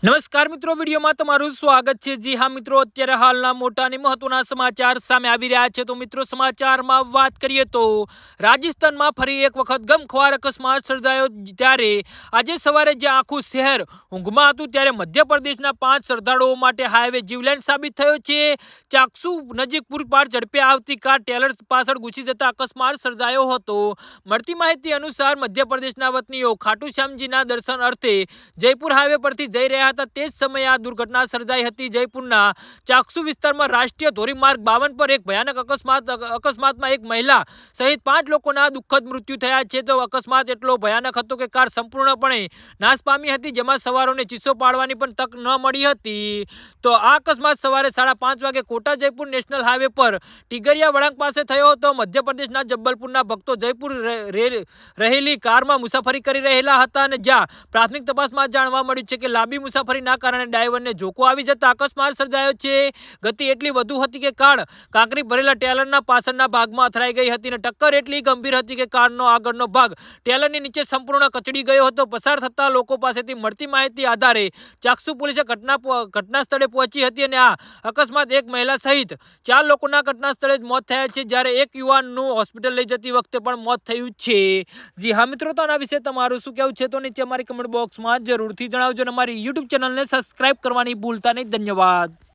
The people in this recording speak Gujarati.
નમસ્કાર મિત્રો, વિડીયોમાં તમારું સ્વાગત છે। જી હા મિત્રો, અત્યારે હાલના મોટા અને મહત્વના સમાચાર સામે આવી રહ્યા છે। તો મિત્રો, સમાચારમાં વાત કરીએ તો રાજસ્થાનમાં ફરી એક વખત ગમખ્વાર અકસ્માત સર્જાયો, ત્યારે આજે સવારે જે આખું શહેર ઊંઘમાં હતું, ત્યારે મધ્યપ્રદેશના 5 શ્રદ્ધાળુઓ માટે હાઈવે જીવલેણ સાબિત થયો છે। ચાકસુ નજીક પૂરપાટ ઝડપે આવતી કાર ટેલર પાછળ ઘૂસી જતા અકસ્માત સર્જાયો હતો। મળતી માહિતી અનુસાર મધ્યપ્રદેશના વતનીઓ ખાટુ શ્યામજીના દર્શન અર્થે જયપુર હાઈવે પરથી જઈ રહ્યા હતા, તે જ સમયે આ દુર્ઘટના સર્જાઈ હતી। જયપુરના ચાકસુ વિસ્તારમાં રાષ્ટ્રીય ધોરીમાર્ગ 52 પર એક ભયાનક અકસ્માતમાં એક મહિલા સહિત 5 લોકોના દુઃખદ મૃત્યુ થયા છે। તો અકસ્માત એટલો ભયાનક હતો કે કાર સંપૂર્ણપણે નાશ પામી હતી, જેમાં સવારોને ચીસો પાડવાની પણ તક ન મળી હતી। તો આ અકસ્માત સવારે 5:30 વાગે કોટા જયપુર નેશનલ હાઈવે પર ટીગરિયા વળાંક પાસે થયો હતો। મધ્યપ્રદેશના જબ્બલપુરના ભક્તો જયપુર રહેલી કારમાં મુસાફરી કરી રહેલા હતા, અને જ્યાં પ્રાથમિક તપાસમાં જાણવા મળ્યું છે કે લાંબી મુસાફરીના કારણે ડ્રાઈવરને ઝોકો આવી જતા અકસ્માત સર્જાયો છે। ગતિ એટલી વધુ હતી કે કાર કાંકરી ભરેલા ટેલરના પાછળના ભાગમાં અથડાઈ ગઈ હતી, અને ટક્કર એટલી ગંભીર હતી કે કારનો આગળનો ભાગ ટેલરની નીચે સંપૂર્ણ કચડી ગયો હતો। પસાર થતા લોકો પાસેથી મળતી માહિતી આધારે ચાકસુ પોલીસે ઘટના સ્થળે પહોંચી હતી, અને આ અકસ્માત એક મહિલા સહિત 4 લોકોના ઘટના સ્થળે જ મોત થયા છે, જ્યારે એક યુવાનનું હોસ્પિટલ લઈ જતી વખતે પણ મોત થયું છે। જી હા મિત્રો, તો આના વિશે તમારું શું કહેવું છે તો નીચે અમારી કમેન્ટ બોક્સમાં જરૂરથી જણાવજો, અને અમારી યુટ્યુબ ચેનલને સબસ્ક્રાઇબ કરવાની ભૂલતા નહીં। ધન્યવાદ।